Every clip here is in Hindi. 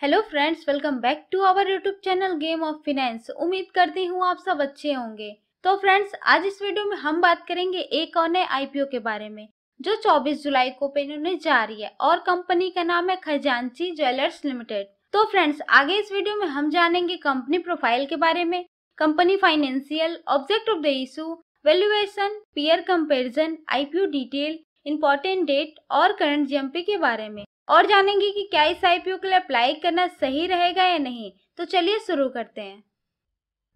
Hello friends, welcome back to our YouTube channel game of finance. उम्मीद करती हूँ आप सब अच्छे होंगे। तो फ्रेंड्स, आज इस वीडियो में हम बात करेंगे एक और नए आईपीओ के बारे में जो 24 जुलाई को ओपन होने जा रही है और कंपनी का नाम है खजांची ज्वेलर्स लिमिटेड। तो फ्रेंड्स, आगे इस वीडियो में हम जानेंगे कंपनी प्रोफाइल के बारे में, company financial, object of the issue, valuation, peer comparison, IPO detail, important date और करंट जीएमपी के बारे में, और जानेंगे कि क्या इस आईपीओ के लिए अप्लाई करना सही रहेगा या नहीं। तो चलिए शुरू करते हैं।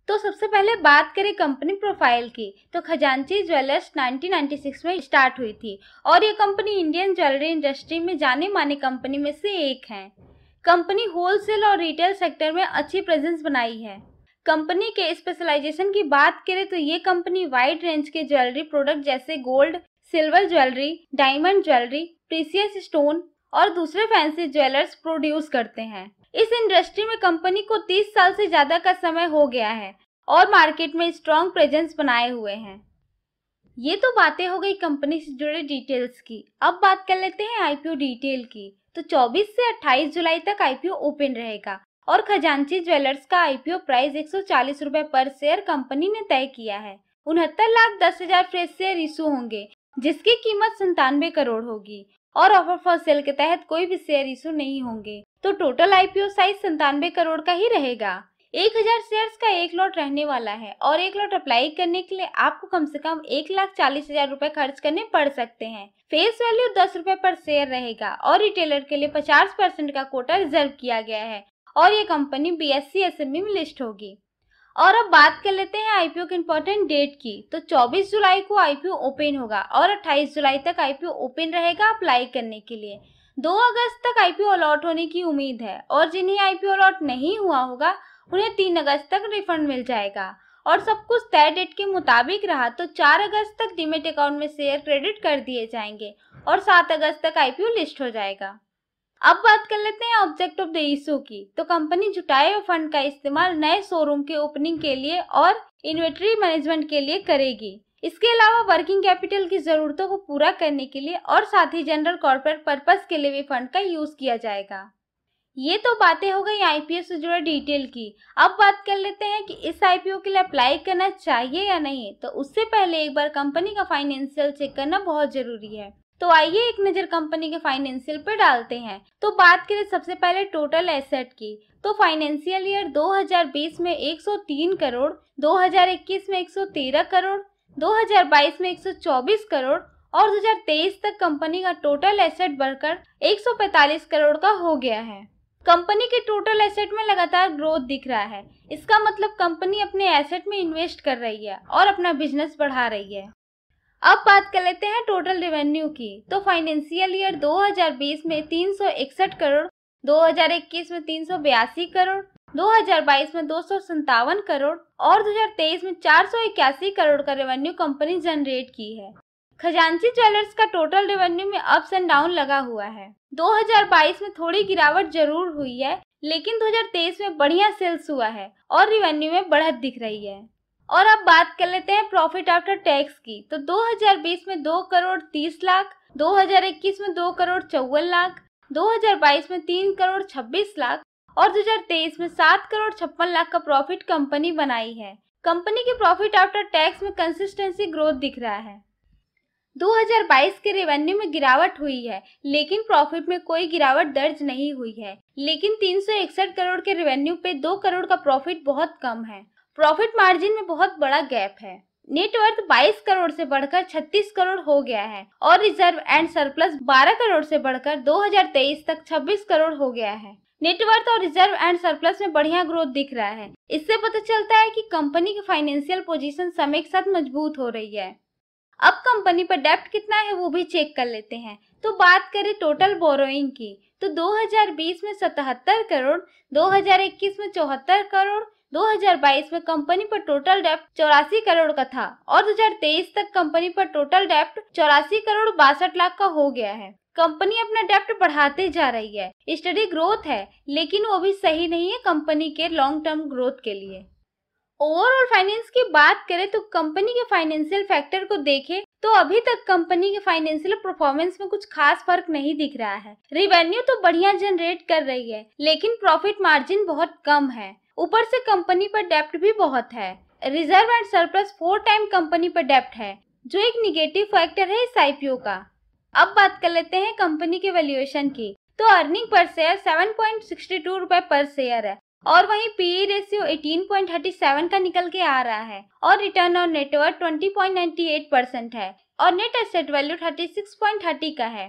तो सबसे पहले बात करें कंपनी प्रोफाइल की, तो खजांची ज्वेलर्स 1996 में स्टार्ट हुई थी और ये कंपनी इंडियन ज्वेलरी इंडस्ट्री में जाने माने कंपनी में से एक है। कंपनी होलसेल और रिटेल सेक्टर में अच्छी प्रेजेंस बनाई है। कंपनी के स्पेशलाइजेशन की बात करें तो ये कंपनी वाइड रेंज के ज्वेलरी प्रोडक्ट जैसे gold, silver jewellery, diamond jewellery, precious stone और दूसरे फैंसी ज्वेलर्स प्रोड्यूस करते हैं। इस इंडस्ट्री में कंपनी को 30 साल से ज्यादा का समय हो गया है और मार्केट में स्ट्रॉन्ग प्रेजेंस बनाए हुए हैं। ये तो बातें हो गई कंपनी से जुड़े डिटेल्स की। अब बात कर लेते हैं आईपीओ डिटेल की। तो 24 से 28 जुलाई तक आईपीओ ओपन रहेगा और खजांची ज्वेलर्स का आईपीओ प्राइस 140 रुपए पर शेयर कंपनी ने तय किया है। 69,10,000 फ्रेश शेयर इशू होंगे जिसकी कीमत 97 करोड़ होगी और ऑफर फॉर सेल के तहत कोई भी शेयर इशू नहीं होंगे। तो टोटल आईपीओ साइज 97 करोड़ का ही रहेगा। 1000 शेयर्स का एक लॉट रहने वाला है और एक लॉट अप्लाई करने के लिए आपको कम से कम 1,40,000 रुपए खर्च करने पड़ सकते हैं। फेस वैल्यू 10 रुपए पर शेयर रहेगा और रिटेलर के लिए 50% का कोटा रिजर्व किया गया है और ये कंपनी BSE SME में लिस्ट होगी। और अब बात कर लेते हैं आईपीओ के इम्पोर्टेंट डेट की। तो 24 जुलाई को आईपीओ ओपन होगा और 28 जुलाई तक आईपीओ ओपन रहेगा अप्लाई करने के लिए। 2 अगस्त तक आईपीओ अलॉट होने की उम्मीद है और जिन्हें आईपीओ अलॉट नहीं हुआ होगा उन्हें 3 अगस्त तक रिफंड मिल जाएगा और सब कुछ तय डेट के मुताबिक रहा तो 4 अगस्त तक डीमेट अकाउंट में शेयर क्रेडिट कर दिए जाएंगे और 7 अगस्त तक आईपीओ लिस्ट हो जाएगा। अब बात कर लेते हैं ऑब्जेक्ट ऑफ द इशू की। तो कंपनी जुटाए हुए फंड का इस्तेमाल नए शोरूम के ओपनिंग के लिए और इन्वेंटरी मैनेजमेंट के लिए करेगी। इसके अलावा वर्किंग कैपिटल की जरूरतों को पूरा करने के लिए और साथ ही जनरल कॉर्पोरेट पर्पस के लिए भी फंड का यूज किया जाएगा। ये तो बातें हो गई आईपीओ से जुड़े डिटेल की। अब बात कर लेते हैं कि इस आईपीओ के लिए अप्लाई करना चाहिए या नहीं। तो उससे पहले एक बार कंपनी का फाइनेंशियल चेक करना बहुत जरूरी है। तो आइए एक नजर कंपनी के फाइनेंशियल पे डालते हैं। तो बात करें सबसे पहले टोटल एसेट की। तो फाइनेंशियल ईयर 2020 में 103 करोड़, 2021 में 113 करोड़, 2022 में 124 करोड़ और 2023 तक कंपनी का टोटल एसेट बढ़कर 145 करोड़ का हो गया है। कंपनी के टोटल एसेट में लगातार ग्रोथ दिख रहा है। इसका मतलब कंपनी अपने एसेट में इन्वेस्ट कर रही है और अपना बिजनेस बढ़ा रही है। अब बात कर लेते हैं टोटल रेवेन्यू की। तो फाइनेंशियल ईयर 2020 में 361 करोड़, 2021 में 382 करोड़, 2022 में 257 करोड़ और 2023 में 481 करोड़ का रेवेन्यू कंपनी जनरेट की है। खजांची ज्वेलर्स का टोटल रेवेन्यू में अप्स एंड डाउन लगा हुआ है। 2022 में थोड़ी गिरावट जरूर हुई है लेकिन 2023 में बढ़िया सेल्स हुआ है और रेवेन्यू में बढ़त दिख रही है। और अब बात कर लेते हैं प्रॉफिट आफ्टर टैक्स की। तो 2020 में 2 करोड़ 30 लाख, 2021 में 2 करोड़ 54 लाख, 2022 में 3 करोड़ 26 लाख और 2023 में 7 करोड़ 56 लाख का प्रॉफिट कंपनी बनाई है। कंपनी के प्रॉफिट आफ्टर टैक्स में कंसिस्टेंसी ग्रोथ दिख रहा है। 2022 के रेवेन्यू में गिरावट हुई है लेकिन प्रॉफिट में कोई गिरावट दर्ज नहीं हुई है। लेकिन 361 करोड़ के रेवेन्यू पे 2 करोड़ का प्रॉफिट बहुत कम है। प्रॉफिट मार्जिन में बहुत बड़ा गैप है। नेटवर्थ 22 करोड़ से बढ़कर 36 करोड़ हो गया है और रिजर्व एंड सरप्लस 12 करोड़ से बढ़कर 2023 तक 26 करोड़ हो गया है। नेटवर्थ और रिजर्व एंड सरप्लस में बढ़िया ग्रोथ दिख रहा है। इससे पता चलता है कि कंपनी की फाइनेंशियल पोजीशन समय के साथ मजबूत हो रही है। अब कंपनी पर डेप्ट कितना है वो भी चेक कर लेते हैं। तो बात करें टोटल बोरोइंग की। तो 2020 में 77 करोड़, 2021 में 74 करोड़, 2022 में कंपनी पर टोटल डेप्ट 84 करोड़ का था और 2023 तक कंपनी पर टोटल डेप्ट 84 करोड़ 62 लाख का हो गया है। कंपनी अपना डेप्ट बढ़ाते जा रही है। स्टडी ग्रोथ है लेकिन वो भी सही नहीं है कंपनी के लॉन्ग टर्म ग्रोथ के लिए। ओवरऑल फाइनेंस की बात करें तो कंपनी के फाइनेंशियल फैक्टर को देखें तो अभी तक कंपनी के फाइनेंशियल परफॉर्मेंस में कुछ खास फर्क नहीं दिख रहा है। रिवेन्यू तो बढ़िया जनरेट कर रही है, लेकिन प्रॉफिट मार्जिन बहुत कम है। ऊपर से कंपनी पर डेप्ट भी बहुत है। Reserve and surplus 4 time company पर डेप्ट है, जो एक निगेटिव फैक्टर है इस आईपीओ का। अब बात कर लेते हैं कंपनी के वैल्यूएशन की। तो अर्निंग पर शेयर 7.62 रुपए पर शेयर है, और वहीं पीई रेशियो 18.37 का निकल के आ रहा है, और रिटर्न ऑन नेटवर्थ 20.98% है, और नेट एसेट वैल्यू 36.30 का है।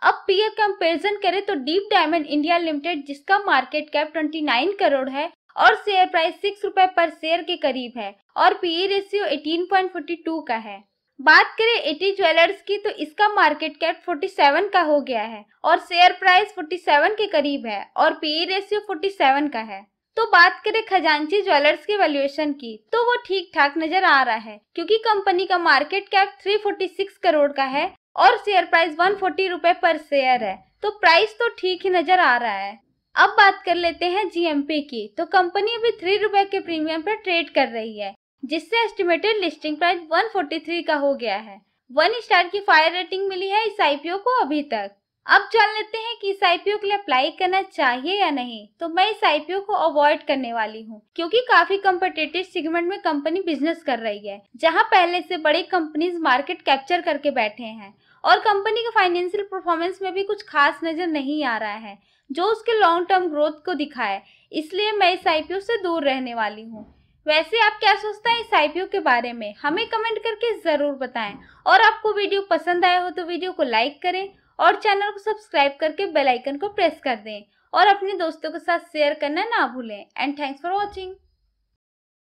अब पीयर कंपैरिजन करें तो डीप डायमंड इंडिया लिमिटेड, जिसका मार्केट कैप 29 करोड़ है और शेयर प्राइस 6 रुपए पर शेयर के करीब है, और पीई रेशियो 18.42 का है। बात करें एटी ज्वेलर्स की तो इसका मार्केट कैप 47 का हो गया है और शेयर प्राइस 47 के करीब है, और पीई रेशियो 47 का है। तो बात करें खजांची ज्वेलर्स के वैल्यूएशन की तो वो ठीक ठाक नजर आ रहा है, क्योंकि कंपनी का मार्केट कैप 346 करोड़ का है और शेयर प्राइस 140 रुपए पर शेयर है, तो प्राइस तो ठीक ही नजर आ रहा है। अब बात कर लेते हैं जीएमपी की। तो कंपनी अभी 3 रुपए के प्रीमियम पर ट्रेड कर रही है, जिससे एस्टिमेटेड लिस्टिंग प्राइस 143 का हो गया है। 1 स्टार की फायर रेटिंग मिली है इस आईपीओ को अभी तक। अब जान लेते हैं कि इस आईपीओ के लिए अप्लाई करना चाहिए या नहीं। तो मैं इस आईपीओ को अवॉइड करने वाली हूँ, क्योंकि काफी कम्पिटिटिव सेगमेंट में कंपनी बिजनेस कर रही है, जहाँ पहले से बड़ी कंपनीज मार्केट कैप्चर करके बैठे हैं, और कंपनी के फाइनेंशियल परफॉर्मेंस में भी कुछ खास नजर नहीं आ रहा है जो उसके लॉन्ग टर्म ग्रोथ को दिखाए। इसलिए मैं इस आईपीओ से दूर रहने वाली हूँ। वैसे आप क्या सोचते हैं इस आईपीओ के बारे में, हमें कमेंट करके जरूर बताएं। और आपको वीडियो पसंद आया हो तो वीडियो को लाइक करें और चैनल को सब्सक्राइब करके बेल आइकन को प्रेस कर दें, और अपने दोस्तों के साथ शेयर करना ना भूलें। And thanks for watching.